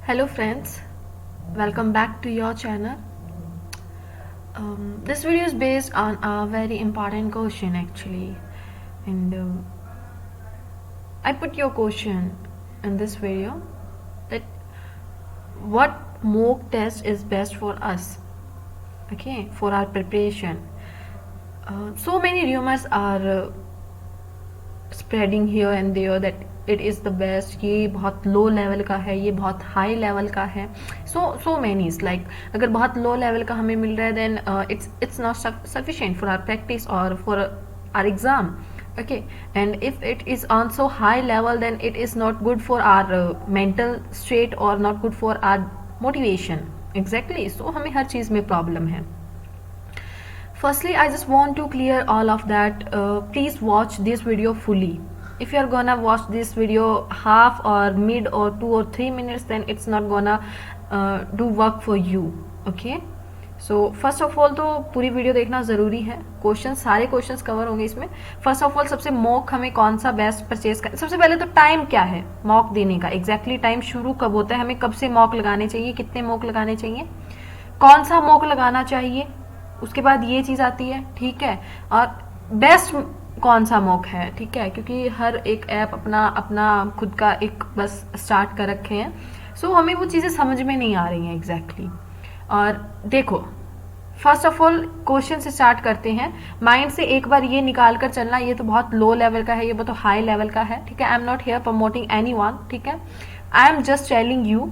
Hello friends, welcome back to your channel. This video is based on a very important question actually, and I put your question in this video that what mock test is best for us, okay, for our preparation. So many rumors are spreading here and there that it is the best, ये बहुत low level का है, ये बहुत high level का है. So many is like अगर बहुत लो लेवल का हमें मिल रहा है then it's not sufficient for our practice और for our exam. Okay, and if it is on so high level then it is not good for our mental state or not good for our motivation. Exactly, so हमें हर चीज़ में problem है. Firstly, I just want to clear all of that. Please watch this video fully. If you are gonna watch this video half or mid or 2 or 3 minutes, then it's not gonna do work for you. Okay? So first of all तो पूरी video देखना ज़रूरी है. Question सारे questions cover होंगे इसमें. First of all सबसे mock हमें कौन सा बेस्ट परचेज कर, सबसे पहले तो टाइम क्या है मॉक देने का, एग्जैक्टली टाइम शुरू कब होता है, हमें कब से मॉक लगाने चाहिए, कितने मॉक लगाने चाहिए, कौन सा मॉक लगाना चाहिए, उसके बाद ये चीज़ आती है. ठीक है, और बेस्ट कौन सा मॉक है. ठीक है, क्योंकि हर एक ऐप अपना अपना खुद का एक बस स्टार्ट कर रखे हैं. सो हमें वो चीज़ें समझ में नहीं आ रही हैं एग्जैक्टली. और देखो फर्स्ट ऑफ ऑल क्वेश्चन से स्टार्ट करते हैं. माइंड से एक बार ये निकाल कर चलना, ये तो बहुत लो लेवल का है, ये बहुत हाई लेवल का है. ठीक है, I am not here promoting anyone. ठीक है, I am just telling you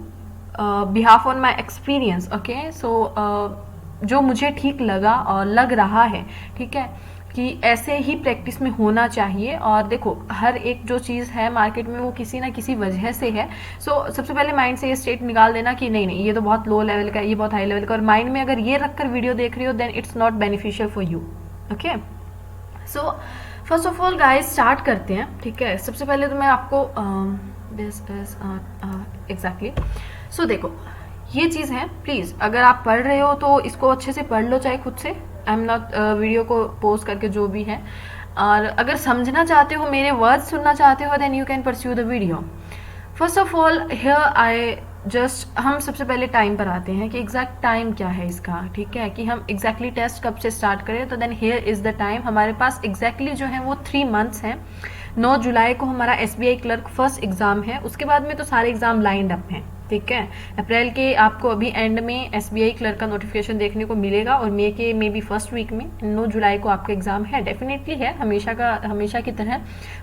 behalf on my experience. Okay, so जो मुझे ठीक लगा और लग रहा है, ठीक है, कि ऐसे ही प्रैक्टिस में होना चाहिए. और देखो हर एक जो चीज़ है मार्केट में वो किसी ना किसी वजह से है. सो सबसे पहले माइंड से ये स्टेट निकाल देना कि नहीं नहीं ये तो बहुत लो लेवल का है, ये बहुत हाई लेवल का. और माइंड में अगर ये रखकर वीडियो देख रही हो then it's not beneficial for you. Okay, so first of all guys start करते हैं. ठीक है, सबसे पहले तो मैं आपको दिस इज एग्जैक्टली. सो देखो ये चीज़ है, प्लीज़ अगर आप पढ़ रहे हो तो इसको अच्छे से पढ़ लो, चाहे खुद से. आई एम नॉट वीडियो को पोस्ट करके जो भी है. और अगर समझना चाहते हो, मेरे वर्ड्स सुनना चाहते हो, then you can pursue the video. First of all here I just हम सबसे पहले टाइम पर आते हैं कि एग्जैक्ट टाइम क्या है इसका. ठीक है, कि हम एग्जैक्टली टेस्ट कब से स्टार्ट करें. तो then here is the time. हमारे पास एग्जैक्टली जो है वो 3 मंथ्स हैं. 9 जुलाई को हमारा SBI क्लर्क फर्स्ट एग्ज़ाम है. उसके बाद में तो सारे एग्ज़ाम लाइंड अप हैं. ठीक है, अप्रैल के आपको अभी एंड में SBI क्लर्क का नोटिफिकेशन देखने को मिलेगा और मई के मे बी फर्स्ट वीक में 9 जुलाई को आपका एग्ज़ाम है. डेफिनेटली है, हमेशा की तरह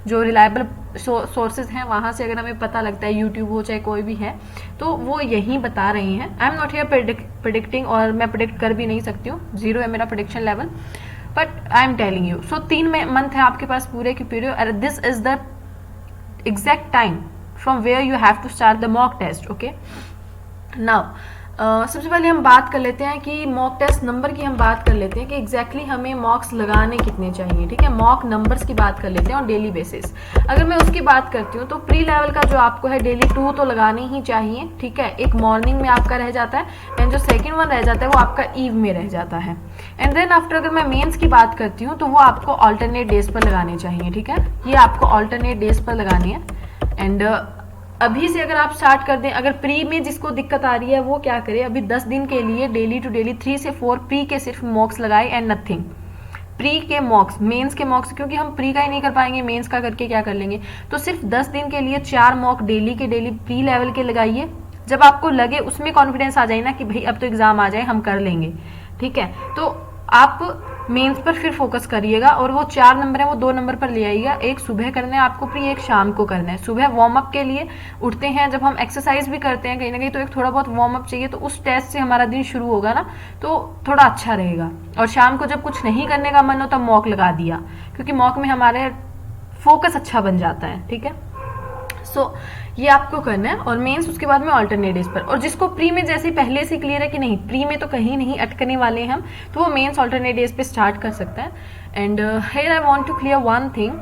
जो रिलायबल सोर्सेज हैं वहाँ से अगर हमें पता लगता है, यूट्यूब हो चाहे कोई भी है, तो वो यही बता रहे हैं. आई एम नॉट हियर प्रिडिक्टिंग, और मैं प्रिडिक्ट कर भी नहीं सकती हूँ, 0 है मेरा prediction level, but I am telling you. So 3 month है आपके पास पूरे की पूरे, और this is the exact time from where you have to start the mock test. Okay, now सबसे पहले हम बात कर लेते हैं कि मॉक टेस्ट नंबर की हम बात कर लेते हैं कि एग्जैक्टली हमें मॉक्स लगाने कितने चाहिए. ठीक है, मॉक नंबर्स की बात कर लेते हैं ऑन डेली बेसिस. अगर मैं उसकी बात करती हूँ तो प्री लेवल का जो आपको है डेली 2 तो लगाने ही चाहिए. ठीक है, एक मॉर्निंग में आपका रह जाता है एंड जो सेकेंड वन रह जाता है वो आपका ईव में रह जाता है. एंड देन आफ्टर अगर मैं मेंस की बात करती हूँ तो वो आपको ऑल्टरनेट डेज पर लगाने चाहिए. ठीक है, ये आपको ऑल्टरनेट डेज पर लगानी है. एंड अभी से अगर आप स्टार्ट कर दें, अगर प्री में जिसको दिक्कत आ रही है वो क्या करे, अभी 10 दिन के लिए डेली टू डेली 3 से 4 प्री के सिर्फ मॉक्स लगाए एंड नथिंग. प्री के मॉक्स, मेंस के मॉक्स, क्योंकि हम प्री का ही नहीं कर पाएंगे, मेंस का करके क्या कर लेंगे. तो सिर्फ 10 दिन के लिए 4 मॉक डेली के डेली प्री लेवल के लगाइए. जब आपको लगे, उसमें कॉन्फिडेंस आ जाए ना कि भाई अब तो एग्जाम आ जाए, हम कर लेंगे. ठीक है, तो आप मेंस पर फिर फोकस करिएगा और वो 4 नंबर है वो 2 नंबर पर ले आइएगा. एक सुबह करना है आपको प्री, एक शाम को करना है. सुबह वार्म अप के लिए उठते हैं, जब हम एक्सरसाइज भी करते हैं कहीं ना कहीं, तो एक थोड़ा बहुत वार्म अप चाहिए. तो उस टेस्ट से हमारा दिन शुरू होगा ना, तो थोड़ा अच्छा रहेगा. और शाम को जब कुछ नहीं करने का मन हो तब मॉक लगा दिया, क्योंकि मॉक में हमारे फोकस अच्छा बन जाता है. ठीक है, सो ये आपको करना है. और मेंस उसके बाद में ऑल्टरनेट डेज पर. और जिसको प्री में जैसे पहले से क्लियर है कि नहीं प्री में तो कहीं नहीं अटकने वाले हैं हम, तो वो मेंस ऑल्टरनेट डेज पे स्टार्ट कर सकता है. And here I want to clear one thing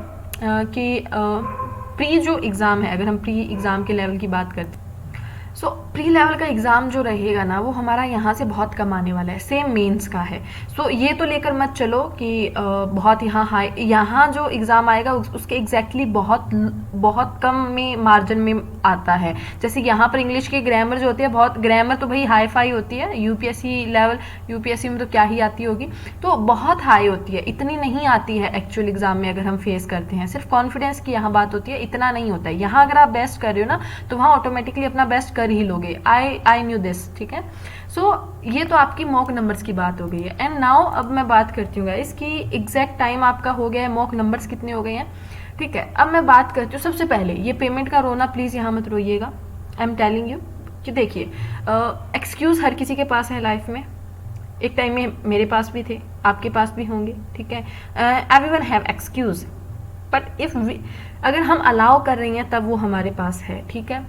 कि प्री जो एग्ज़ाम है, अगर हम प्री एग्ज़ाम के लेवल की बात करते हैं, सो प्री लेवल का एग्ज़ाम जो रहेगा ना वो हमारा यहाँ से बहुत कम आने वाला है, सेम मेंस का है। सो ये तो लेकर मत चलो कि बहुत यहाँ हाई, यहाँ जो एग्ज़ाम आएगा उसके एग्जैक्टली बहुत बहुत कम में मार्जिन में आता है। जैसे यहाँ पर इंग्लिश की ग्रामर जो होती है, बहुत ग्रामर तो भाई हाई फाई होती है, यूपीएससी लेवल, यूपीएससी में तो क्या ही आती होगी, तो बहुत हाई होती है, इतनी नहीं आती है एक्चुअल एग्जाम में। अगर हम फेस करते हैं, सिर्फ कॉन्फिडेंस की यहाँ बात होती है, इतना नहीं होता है। यहाँ अगर आप बेस्ट कर रहे हो ना तो वहाँ ऑटोमेटिकली अपना बेस्ट कर ही लोगे। आई न्यू दिस, ठीक है। सो ये तो आपकी मॉक नंबर्स की बात हो गई है। एंड नाउ अब मैं बात करती हूँ गाइस कि एग्जैक्ट टाइम आपका हो गया है, मॉक नंबर्स कितने हो गए हैं, ठीक है। अब मैं बात करती हूँ, सबसे पहले ये पेमेंट का रोना प्लीज़ यहाँ मत रोइएगा। आई एम टेलिंग यू कि देखिए, एक्सक्यूज़ हर किसी के पास है लाइफ में। एक टाइम में मेरे पास भी थे, आपके पास भी होंगे, ठीक है। Everyone have excuse, but if अगर हम अलाउ कर रही हैं तब वो हमारे पास है, ठीक है।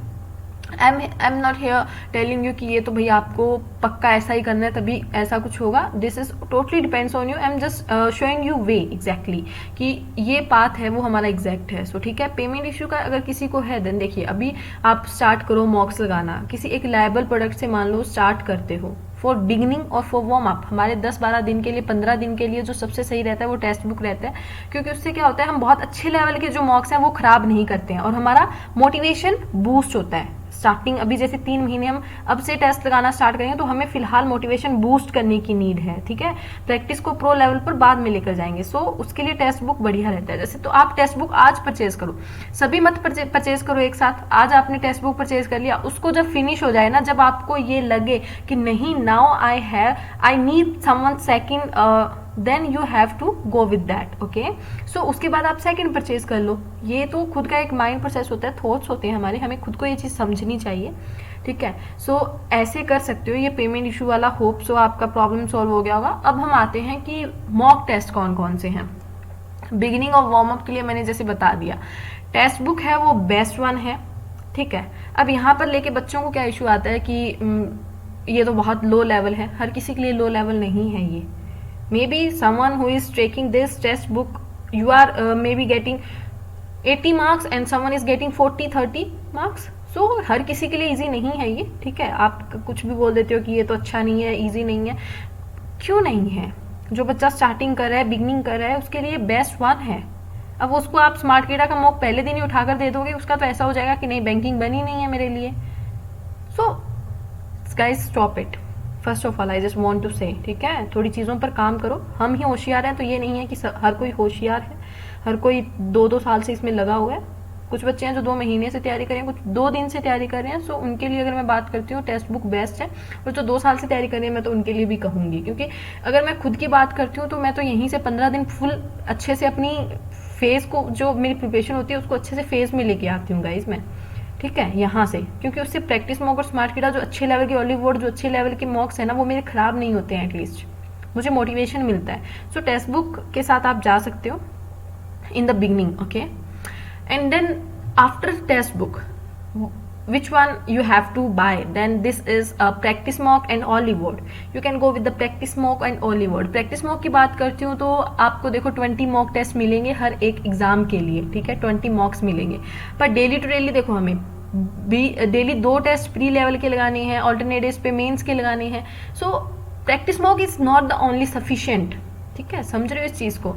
I am not here telling you कि ये तो भैया आपको पक्का ऐसा ही करना है तभी ऐसा कुछ होगा। This is totally depends on you. I am just showing you way exactly कि ये पाथ है वो हमारा एग्जैक्ट है। सो ठीक है, पेमेंट इशू का अगर किसी को है देन देखिए, अभी आप स्टार्ट करो मॉक्स लगाना, किसी एक लायबल प्रोडक्ट से मान लो स्टार्ट करते हो फॉर बिगिनिंग और फॉर वार्म अप। हमारे 10-12 दिन के लिए, 15 दिन के लिए जो सबसे सही रहता है वो टेक्स्ट बुक रहता है, क्योंकि उससे क्या होता है, हम बहुत अच्छे लेवल के जो मॉक्स हैं वो खराब नहीं करते हैं और हमारा मोटिवेशन बूस्ट होता है। स्टार्टिंग अभी जैसे 3 महीने हम अब से टेस्ट लगाना स्टार्ट करेंगे तो हमें फिलहाल मोटिवेशन बूस्ट करने की नीड है, ठीक है। प्रैक्टिस को प्रो लेवल पर बाद में लेकर जाएंगे। सो उसके लिए टेक्स्ट बुक बढ़िया रहता है। जैसे तो आप टेक्स्ट बुक आज परचेज करो, सभी मत परचेज करो एक साथ। आज आपने टेक्स्ट बुक परचेज कर लिया, उसको जब फिनिश हो जाए ना, जब आपको ये लगे कि नहीं now I need someone second, then you have to go with that, okay. So उसके बाद आप सेकंड परचेज कर लो। ये तो खुद का एक माइंड प्रोसेस होता है, थॉट्स होते हैं हमारे, हमें खुद को ये चीज़ समझनी चाहिए, ठीक है। सो ऐसे कर सकते हो। ये पेमेंट इशू वाला होप सो आपका प्रॉब्लम सॉल्व हो गया होगा। अब हम आते हैं कि मॉक टेस्ट कौन कौन से हैं। बिगिनिंग और वार्म अप के लिए मैंने जैसे बता दिया, टेक्स्ट बुक है वो बेस्ट वन है, ठीक है। अब यहाँ पर लेके बच्चों को क्या इशू आता है कि ये तो बहुत लो लेवल है। हर किसी के लिए लो लेवल नहीं है ये। Maybe someone who is taking this test book, you are maybe getting 80 marks and someone is getting 40-30 marks. So हर किसी के लिए easy नहीं है ये, ठीक है। आप कुछ भी बोल देते हो कि ये तो अच्छा नहीं है, easy नहीं है। क्यों नहीं है? जो बच्चा स्टार्टिंग कर रहा है, बिगनिंग कर रहा है, उसके लिए बेस्ट वन है। अब उसको आप स्मार्ट कीड़ा का मॉक पहले दिन ही उठाकर दे दोगे, उसका तो ऐसा हो जाएगा कि नहीं बैंकिंग बनी नहीं है मेरे लिए। So guys stop it. First of all I just want to say, ठीक है, थोड़ी चीज़ों पर काम करो। हम ही होशियार हैं तो ये नहीं है कि हर कोई होशियार है, हर कोई 2-2 साल से इसमें लगा हुआ है। कुछ बच्चे हैं जो 2 महीने से तैयारी कर रहे हैं, कुछ 2 दिन से तैयारी कर रहे हैं। सो उनके लिए अगर मैं बात करती हूँ टेक्स्ट बुक बेस्ट है। और जो 2 साल से तैयारी कर रही है मैं तो उनके लिए भी कहूँगी, क्योंकि अगर मैं खुद की बात करती हूँ तो मैं तो यहीं से 15 दिन फुल अच्छे से अपनी फेज को, जो मेरी प्रिपरेशन होती है उसको अच्छे से फेज में लेके आती हूँ गाइज मैं, ठीक है, यहाँ से। क्योंकि उससे प्रैक्टिस मॉक और स्मार्ट कीड़ा जो अच्छे लेवल के ऑलिवुड जो अच्छे लेवल के मॉक्स है ना वो मेरे खराब नहीं होते हैं, एटलीस्ट मुझे मोटिवेशन मिलता है। सो टेक्स्ट बुक के साथ आप जा सकते हो in the beginning, okay. And then after text book which one you have to buy, then this is a practice mock and Olivord. You can go with the practice mock and Olivord. practice mock की बात करती हूँ तो आपको देखो 20 mock test मिलेंगे हर एक exam के लिए, ठीक है, 20 मॉक्स मिलेंगे। पर डेली टू डेली देखो हमें डेली 2 टेस्ट प्री लेवल के लगाने हैं, ऑल्टरनेट डेज पे मेंस के लगाने हैं। So practice mock is not the only sufficient, ठीक है, समझ रहे हो इस चीज़ को।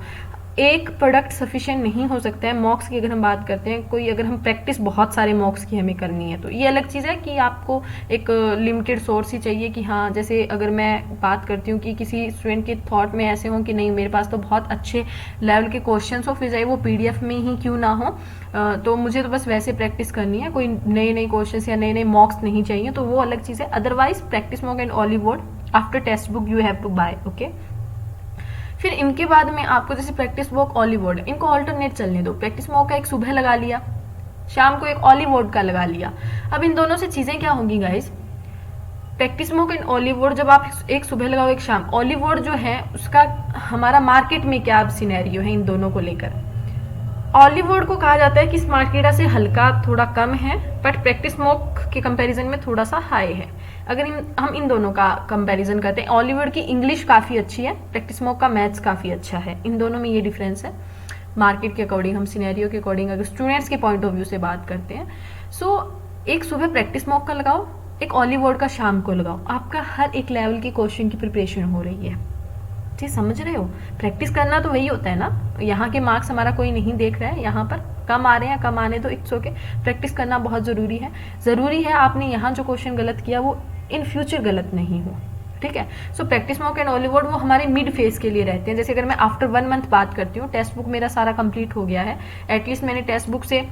एक प्रोडक्ट सफिशिएंट नहीं हो सकता है। मॉक्स की अगर हम बात करते हैं, कोई अगर हम प्रैक्टिस बहुत सारे मॉक्स की हमें करनी है तो ये अलग चीज़ है कि आपको एक लिमिटेड सोर्स ही चाहिए कि हाँ, जैसे अगर मैं बात करती हूँ कि किसी स्टूडेंट के थॉट में ऐसे हों कि नहीं मेरे पास तो बहुत अच्छे लेवल के क्वेश्चंस हो, फिर चाहे वो PDF में ही क्यों ना हो, तो मुझे तो बस वैसे प्रैक्टिस करनी है, कोई नए क्वेश्चंस या नए मॉक्स नहीं चाहिए, तो वो अलग चीज़ है। अदरवाइज प्रैक्टिस मॉक एंड ऑलिवुड after text book you have to buy, okay. फिर इनके बाद में आपको जैसे प्रैक्टिस मॉक ऑलिवुड, इनको ऑल्टरनेट चलने दो। प्रैक्टिस मॉक का एक सुबह लगा लिया, शाम को एक ऑलिवुड का लगा लिया। अब इन दोनों से चीजें क्या होंगी गाइस, प्रैक्टिस मॉक एंड ऑलिवुड जब आप एक सुबह लगाओ एक शाम, ऑलिवुड जो है उसका हमारा मार्केट में क्या सिनेरियो है इन दोनों को लेकर। ऑलिवुड को कहा जाता है कि स्मार्ट कीड़ा से हल्का थोड़ा कम है, बट प्रैक्टिस मॉक के कंपैरिजन में थोड़ा सा हाई है। अगर हम इन दोनों का कंपैरिजन करते हैं, ऑलिवुड की इंग्लिश काफ़ी अच्छी है, प्रैक्टिस मॉक का मैथ्स काफ़ी अच्छा है। इन दोनों में ये डिफरेंस है मार्केट के अकॉर्डिंग, हम सिनेरियो के अकॉर्डिंग अगर स्टूडेंट्स के पॉइंट ऑफ व्यू से बात करते हैं। सो एक सुबह प्रैक्टिस मॉक का लगाओ, एक ऑलीवर्ड का शाम को लगाओ, आपका हर एक लेवल की क्वेश्चन की प्रिपरेशन हो रही है। जी समझ रहे हो? प्रैक्टिस करना तो वही होता है ना, यहाँ के मार्क्स हमारा कोई नहीं देख रहा है, यहाँ पर कम आ रहे हैं, कम आने तो इट्स ओके, प्रैक्टिस करना बहुत ज़रूरी है। ज़रूरी है आपने यहाँ जो क्वेश्चन गलत किया वो इन फ्यूचर गलत नहीं हो, ठीक है। सो प्रैक्टिस मॉक एंड ऑलीवर्ड वो हमारे मिड फेज के लिए रहते हैं। जैसे अगर मैं आफ्टर 1 मंथ बात करती हूँ, टेक्स्ट बुक मेरा सारा कंप्लीट हो गया है, एटलीस्ट मैंने टेक्स्ट बुक से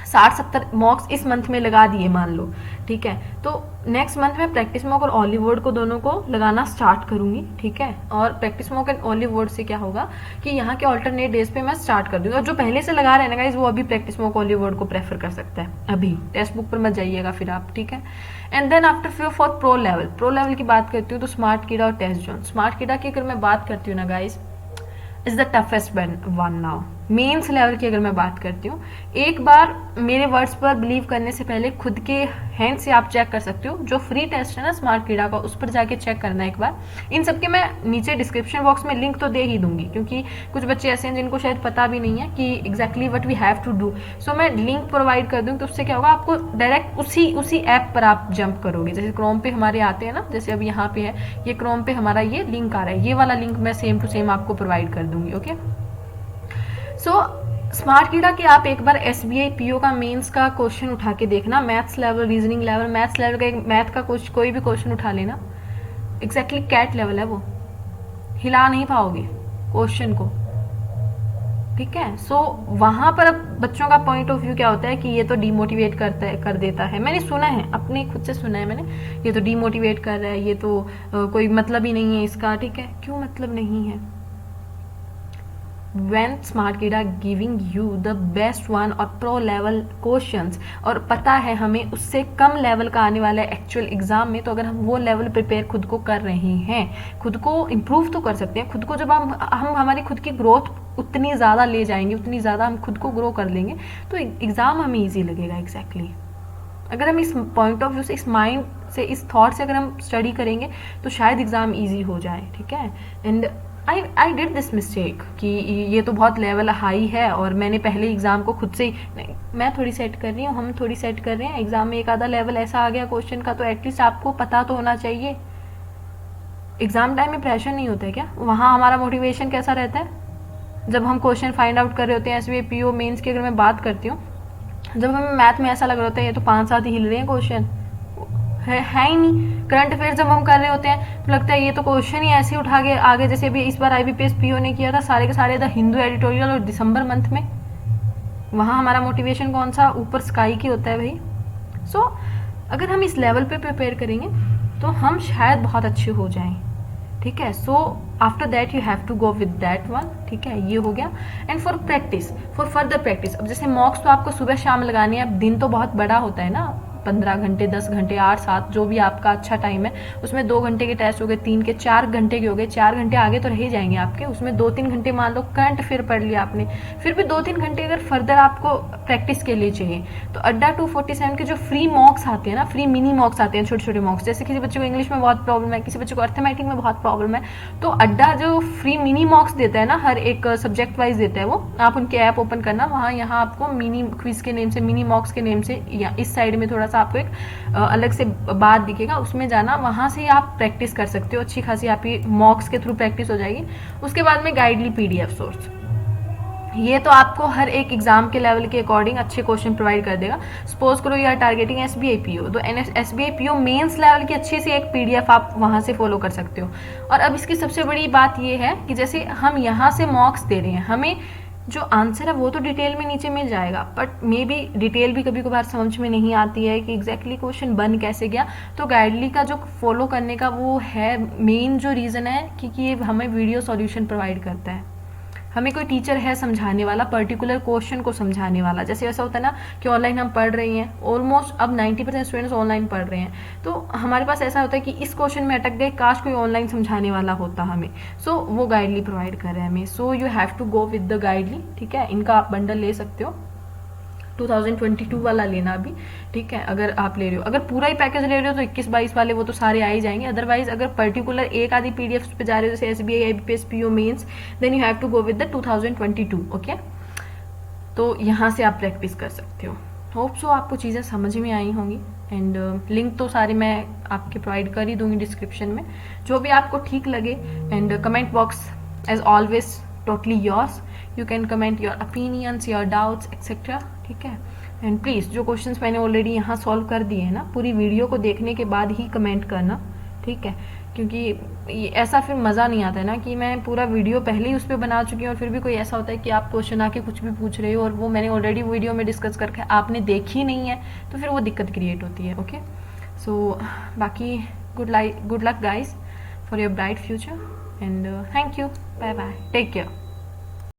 60-70 मॉक्स इस मंथ में लगा दिए मान लो, ठीक है। तो नेक्स्ट मंथ में प्रैक्टिस मॉक और ऑलीवर्ड को दोनों को लगाना स्टार्ट करूंगी, ठीक है। और प्रैक्टिस मॉक एंड ऑलीवर्ड से क्या होगा कि यहाँ के ऑल्टरनेट डेज पे मैं स्टार्ट कर दूंगी, और जो पहले से लगा रहे हैं ना गाइस वो अभी प्रैक्टिस मॉक ऑलीवर्ड को प्रेफर कर सकता है, अभी टेक्स्ट बुक पर मत जाइएगा फिर आप, ठीक है। And then after for pro level की बात करती हूँ तो स्मार्ट कीड़ा और टेस्ट जोन। स्मार्ट कीड़ा की अगर मैं बात करती हूँ ना guys, is the toughest one now. Mains level की अगर मैं बात करती हूँ, एक बार मेरे वर्ड्स पर बिलीव करने से पहले खुद के हैंड से आप चेक कर सकते हो। जो फ्री टेस्ट है ना स्मार्ट कीड़ा का, उस पर जाके चेक करना एक बार। इन सबके मैं नीचे डिस्क्रिप्शन बॉक्स में लिंक तो दे ही दूंगी, क्योंकि कुछ बच्चे ऐसे हैं जिनको शायद पता भी नहीं है कि exactly what we have to do. So मैं लिंक प्रोवाइड कर दूँ तो उससे क्या होगा, आपको डायरेक्ट उसी ऐप पर आप जंप करोगे। जैसे क्रोम पे हमारे आते हैं ना, जैसे अभी यहाँ पे है ये क्रोम पे हमारा ये लिंक आ रहा है, ये वाला लिंक मैं सेम टू सेम आपको प्रोवाइड कर दूंगी, ओके। सो स्मार्ट कीड़ा के आप एक बार SBI PO का मेंस का क्वेश्चन उठा के देखना, maths level, reasoning level, maths level का एक मैथ का कोई भी क्वेश्चन उठा लेना, एग्जैक्टली कैट लेवल है वो, हिला नहीं पाओगे क्वेश्चन को, ठीक है। सो वहां पर अब बच्चों का पॉइंट ऑफ व्यू क्या होता है कि ये तो डीमोटिवेट कर देता है। मैंने सुना है, अपने खुद से सुना है मैंने, ये तो डीमोटिवेट कर रहा है, ये तो कोई मतलब ही नहीं है इसका, ठीक है। क्यों मतलब नहीं है? when smart कीड़ा giving you the best one और pro level questions, और पता है हमें उससे कम लेवल का आने वाला है एक्चुअल एग्जाम में, तो अगर हम वो लेवल प्रिपेयर खुद को कर रहे हैं, खुद को इम्प्रूव तो कर सकते हैं। खुद को जब हम हमारी खुद की ग्रोथ उतनी ज़्यादा ले जाएंगे, उतनी ज़्यादा हम खुद को ग्रो कर लेंगे, तो एग्ज़ाम हमें ईजी लगेगा। एग्जैक्टली अगर हम इस पॉइंट ऑफ व्यू से, इस माइंड से, इस थॉट से अगर हम स्टडी करेंगे तो शायद एग्ज़ाम ईजी हो जाए, ठीक है। And I did this mistake कि ये तो बहुत लेवल हाई है और मैंने पहले एग्जाम को खुद से ही, नहीं, मैं थोड़ी सेट कर रही हूँ, हम थोड़ी सेट कर रहे हैं, एग्जाम में एक आधा लेवल ऐसा आ गया क्वेश्चन का तो एटलीस्ट आपको पता तो होना चाहिए। एग्जाम टाइम में प्रेशर नहीं होता है क्या? वहाँ हमारा मोटिवेशन कैसा रहता है जब हम क्वेश्चन फाइंड आउट कर रहे होते हैं। SBI PO मेंस की अगर मैं बात करती हूँ, जब हमें मैथ में ऐसा लग रहा होता है ये तो 5-7 ही हिल रहे हैं क्वेश्चन, है ही नहीं। करंट अफेयर्स जब हम कर रहे होते हैं तो लगता है ये तो क्वेश्चन ही ऐसे उठा के आगे, जैसे अभी इस बार IBPS PO ने किया था सारे के सारे द हिंदू एडिटोरियल और दिसंबर मंथ में, वहाँ हमारा मोटिवेशन कौन सा, ऊपर स्काई की होता है भाई। सो अगर हम इस लेवल पे प्रिपेयर करेंगे तो हम शायद बहुत अच्छे हो जाएं, ठीक है। So after that you have to go with that one, ठीक है, ये हो गया। And for practice, for further practice, अब जैसे मॉक्स तो आपको सुबह शाम लगाने हैं, अब दिन तो बहुत बड़ा होता है ना, 15 घंटे, 10 घंटे, 8-7 जो भी आपका अच्छा टाइम है, उसमें 2 घंटे के टेस्ट हो गए, 3 के 4 घंटे के हो गए, 4 घंटे आगे तो रह ही जाएंगे आपके, उसमें 2-3 घंटे मान लो करंट अफेयर पढ़ लिया आपने, फिर भी 2-3 घंटे अगर फर्दर आपको प्रैक्टिस के लिए चाहिए तो अड्डा 247 के जो फ्री मॉक्स आते हैं ना, फ्री मिनी मॉक्स आते हैं, छोटे छोटे मॉक्स, जैसे किसी बच्चे को इंग्लिश में बहुत प्रॉब्लम है, किसी बच्चे को अर्थमेटिक में बहुत प्रॉब्लम है, तो अड्डा जो फ्री मिनी मॉक्स देता है ना, हर एक सब्जेक्ट वाइज देता है वो, आप उनके ऐप ओपन करना, वहाँ यहाँ आपको मिनी क्विज के नेम से, मिनी मॉक्स के नेम से, या इस साइड में थोड़ा सा आपको एक अलग से बात दिखेगा, उसमें जाना, वहां से आप प्रैक्टिस कर सकते हो, अच्छी खासी आपकी मॉक्स के थ्रू प्रैक्टिस हो जाएगी। उसके बाद में गाइडली PDF सोर्स, ये तो आपको हर एक एग्जाम के लेवल के अकॉर्डिंग अच्छे क्वेश्चन प्रोवाइड कर देगा। सपोज करो you are targeting SBI PO, तो SBI PO मेंस लेवल की अच्छी सी एक PDF आप वहां से फॉलो कर सकते हो। और अब इसकी सबसे बड़ी बात ये है कि जैसे हम यहाँ से मॉक्स दे रहे हैं, हमें जो आंसर है वो तो डिटेल में नीचे मिल जाएगा, बट मे बी डिटेल भी कभी कभार समझ में नहीं आती है कि एग्जैक्टली क्वेश्चन बन कैसे गया, तो गाइडली का जो फॉलो करने का वो है मेन जो रीज़न है, क्योंकि ये हमें वीडियो सॉल्यूशन प्रोवाइड करता है। हमें कोई टीचर है समझाने वाला, पर्टिकुलर क्वेश्चन को समझाने वाला। जैसे ऐसा होता है ना कि ऑनलाइन हम पढ़ रहे हैं, ऑलमोस्ट अब 90% स्टूडेंट्स ऑनलाइन पढ़ रहे हैं, तो हमारे पास ऐसा होता है कि इस क्वेश्चन में अटक गए, काश कोई ऑनलाइन समझाने वाला होता हमें। सो वो गाइडली प्रोवाइड कर रहे हैं हमें। So you have to go with the Guidely, ठीक है। इनका आप बंडल ले सकते हो, 2022 वाला लेना अभी, ठीक है। अगर आप ले रहे हो, अगर पूरा ही पैकेज ले रहे हो तो 21-22 वाले वो तो सारे आ ही जाएंगे। अदरवाइज अगर पर्टिकुलर एक आधी PDF पे जा रहे हो, जैसे SBI IBPS PO mains, then you have to go with the 2022, okay. तो यहाँ से आप प्रैक्टिस कर सकते हो, होप सो आपको चीज़ें समझ में आई होंगी। एंड लिंक तो सारे मैं आपके प्रोवाइड कर ही दूंगी डिस्क्रिप्शन में, जो भी आपको ठीक लगे। And comment box as always totally yours, you can comment your opinions, your doubts etcetera, ठीक है। एंड प्लीज़ जो क्वेश्चंस मैंने ऑलरेडी यहाँ सॉल्व कर दिए हैं ना, पूरी वीडियो को देखने के बाद ही कमेंट करना, ठीक है। क्योंकि ऐसा फिर मज़ा नहीं आता है ना कि मैं पूरा वीडियो पहले ही उस पर बना चुकी हूँ और फिर भी कोई ऐसा होता है कि आप क्वेश्चन आके कुछ भी पूछ रहे हो और वो मैंने ऑलरेडी वीडियो में डिस्कस करके आपने देखी नहीं है, तो फिर वो दिक्कत क्रिएट होती है। ओके, सो बाकी good luck guys for your bright future and thank you, bye bye, take care.